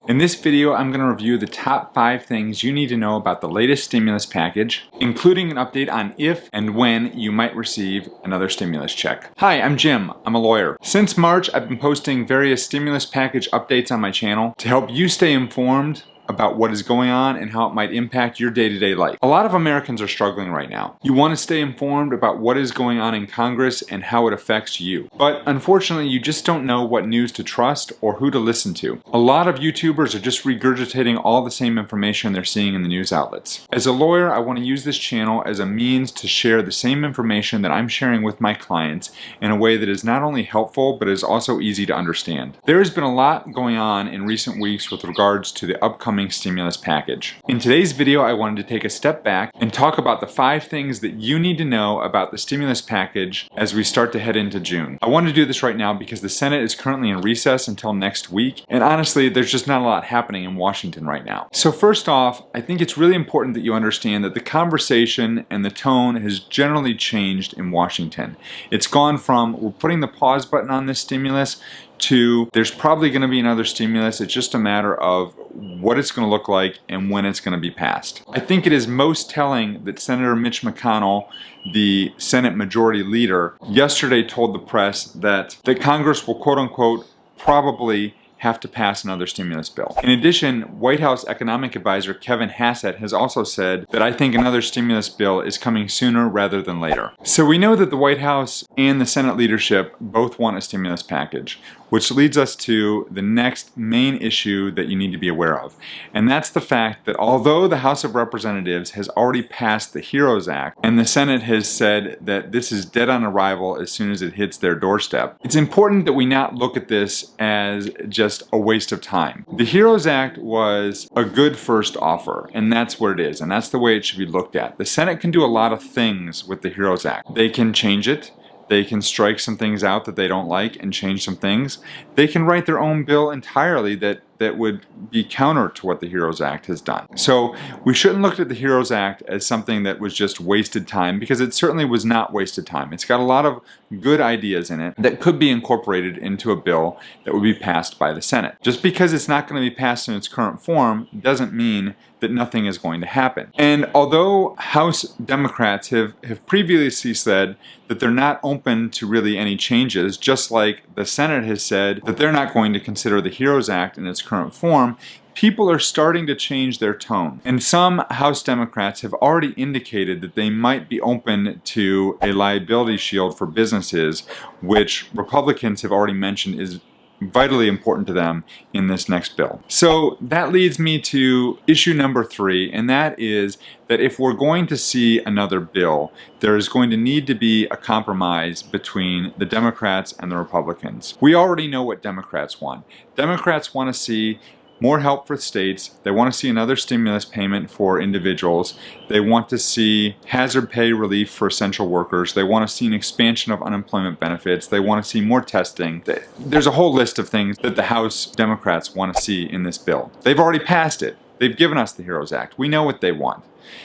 In this video, I'm going to review the top 5 things you need to know about the latest stimulus package, including an update on if and when you might receive another stimulus check. Hi, I'm Jim. I'm a lawyer. Since March, I've been posting various stimulus package updates on my channel to help you stay informed about what is going on and how it might impact your day-to-day life. A lot of Americans are struggling right now. You want to stay informed about what is going on in Congress and how it affects you. But unfortunately, you just don't know what news to trust or who to listen to. A lot of YouTubers are just regurgitating all the same information they're seeing in the news outlets. As a lawyer, I want to use this channel as a means to share the same information that I'm sharing with my clients in a way that is not only helpful, but is also easy to understand. There has been a lot going on in recent weeks with regards to the upcoming stimulus package. In today's video, I wanted to take a step back and talk about the 5 things that you need to know about the stimulus package as we start to head into June. I want to do this right now because the Senate is currently in recess until next week, and honestly, there's just not a lot happening in Washington right now. So first off, I think it's really important that you understand that the conversation and the tone has generally changed in Washington. It's gone from, we're putting the pause button on this stimulus, to there's probably going to be another stimulus. It's just a matter of what it's going to look like and when it's going to be passed. I think it is most telling that Senator Mitch McConnell, the Senate Majority Leader, yesterday told the press that Congress will quote-unquote probably have to pass another stimulus bill. In addition, White House Economic Advisor Kevin Hassett has also said that I think another stimulus bill is coming sooner rather than later. So we know that the White House and the Senate leadership both want a stimulus package, which leads us to the next main issue that you need to be aware of. And that's the fact that although the House of Representatives has already passed the HEROES Act, and the Senate has said that this is dead on arrival as soon as it hits their doorstep, it's important that we not look at this as just a waste of time. The HEROES Act was a good first offer, and that's what it is, and that's the way it should be looked at. The Senate can do a lot of things with the HEROES Act. They can change it. They can strike some things out that they don't like and change some things. They can write their own bill entirely that would be counter to what the HEROES Act has done. So we shouldn't look at the HEROES Act as something that was just wasted time, because it certainly was not wasted time. It's got a lot of good ideas in it that could be incorporated into a bill that would be passed by the Senate. Just because it's not going to be passed in its current form doesn't mean that nothing is going to happen. And although House Democrats have previously said that they're not open to really any changes, just like the Senate has said that they're not going to consider the HEROES Act in its current form, people are starting to change their tone. And some House Democrats have already indicated that they might be open to a liability shield for businesses, which Republicans have already mentioned is vitally important to them in this next bill. So that leads me to issue number 3, and that is that if we're going to see another bill, there is going to need to be a compromise between the Democrats and the Republicans. We already know what Democrats want. Democrats want to see more help for states. They want to see another stimulus payment for individuals. They want to see hazard pay relief for essential workers. They want to see an expansion of unemployment benefits. They want to see more testing. There's a whole list of things that the House Democrats want to see in this bill. They've already passed it. They've given us the HEROES Act. We know what they want.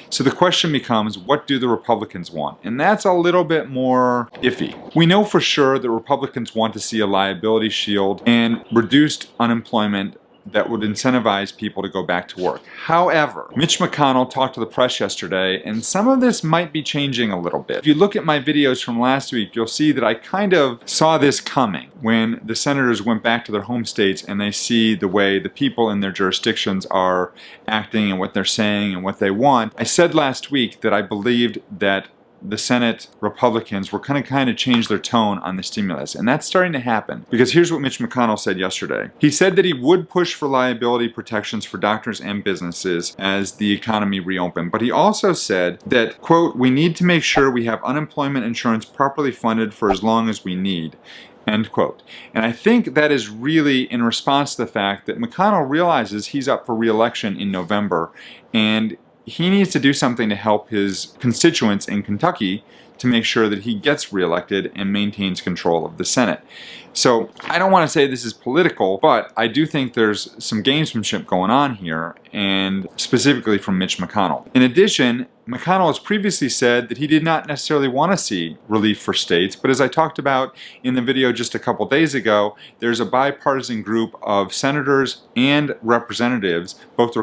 So the question becomes, what do the Republicans want? And that's a little bit more iffy. We know for sure that Republicans want to see a liability shield and reduced unemployment that would incentivize people to go back to work. However, Mitch McConnell talked to the press yesterday, and some of this might be changing a little bit. If you look at my videos from last week, you'll see that I kind of saw this coming when the senators went back to their home states and they see the way the people in their jurisdictions are acting and what they're saying and what they want. I said last week that I believed that the Senate Republicans were kind of change their tone on the stimulus, and that's starting to happen, because here's what Mitch McConnell said yesterday. He said that he would push for liability protections for doctors and businesses as the economy reopened, but he also said that, quote, we need to make sure we have unemployment insurance properly funded for as long as we need, end quote. And I think that is really in response to the fact that McConnell realizes he's up for re-election in November, and he needs to do something to help his constituents in Kentucky to make sure that he gets reelected and maintains control of the Senate. So I don't want to say this is political, but I do think there's some gamesmanship going on here, and specifically from Mitch McConnell. In addition, McConnell has previously said that he did not necessarily want to see relief for states, but as I talked about in the video just a couple days ago, there's a bipartisan group of senators and representatives, both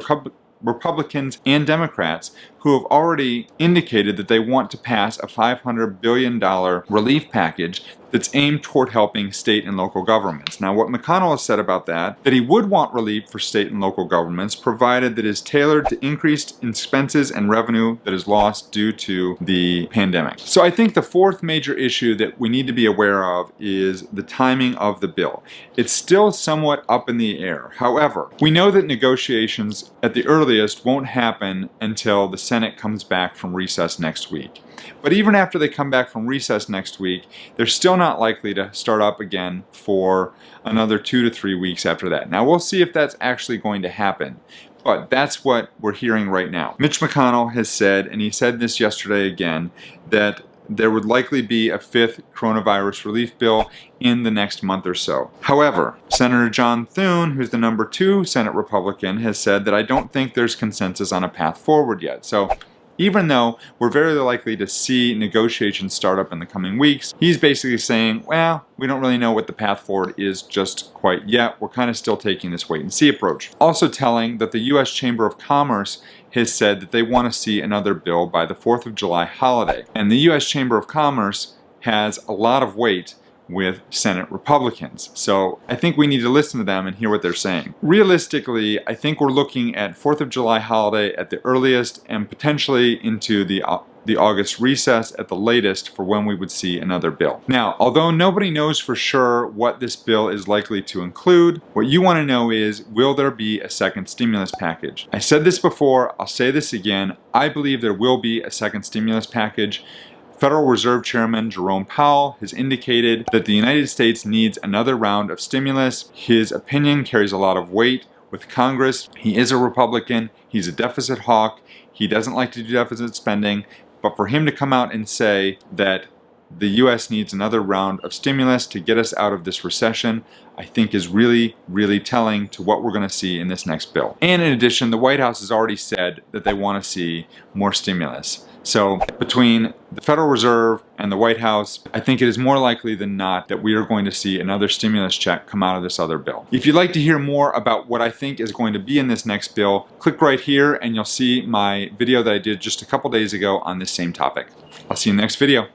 Republicans and Democrats, who have already indicated that they want to pass a $500 billion relief package that's aimed toward helping state and local governments. Now, what McConnell has said about that he would want relief for state and local governments, provided that it is tailored to increased expenses and revenue that is lost due to the pandemic. So I think the fourth major issue that we need to be aware of is the timing of the bill. It's still somewhat up in the air. However, we know that negotiations at the earliest won't happen until the Senate comes back from recess next week. But even after they come back from recess next week, they're still not likely to start up again for another 2 to 3 weeks after that. Now we'll see if that's actually going to happen, but that's what we're hearing right now. Mitch McConnell has said, and he said this yesterday again, that there would likely be a fifth coronavirus relief bill in the next month or so. However, Senator John Thune, who's the number 2 Senate Republican, has said that I don't think there's consensus on a path forward yet. So even though we're very likely to see negotiations start up in the coming weeks, he's basically saying, well, we don't really know what the path forward is just quite yet. We're kind of still taking this wait and see approach. Also telling that the U.S. Chamber of Commerce has said that they want to see another bill by the 4th of July holiday. And the U.S. Chamber of Commerce has a lot of weight with Senate Republicans. So I think we need to listen to them and hear what they're saying. Realistically, I think we're looking at 4th of July holiday at the earliest and potentially into the August recess at the latest for when we would see another bill. Now, although nobody knows for sure what this bill is likely to include, what you want to know is, will there be a second stimulus package? I said this before, I'll say this again, I believe there will be a second stimulus package. Federal Reserve Chairman Jerome Powell has indicated that the United States needs another round of stimulus. His opinion carries a lot of weight with Congress. He is a Republican. He's a deficit hawk. He doesn't like to do deficit spending. But for him to come out and say that the U.S. needs another round of stimulus to get us out of this recession, I think is really, really telling to what we're going to see in this next bill. And in addition, the White House has already said that they want to see more stimulus. So between the Federal Reserve and the White House, I think it is more likely than not that we are going to see another stimulus check come out of this other bill. If you'd like to hear more about what I think is going to be in this next bill, click right here and you'll see my video that I did just a couple days ago on this same topic. I'll see you in the next video.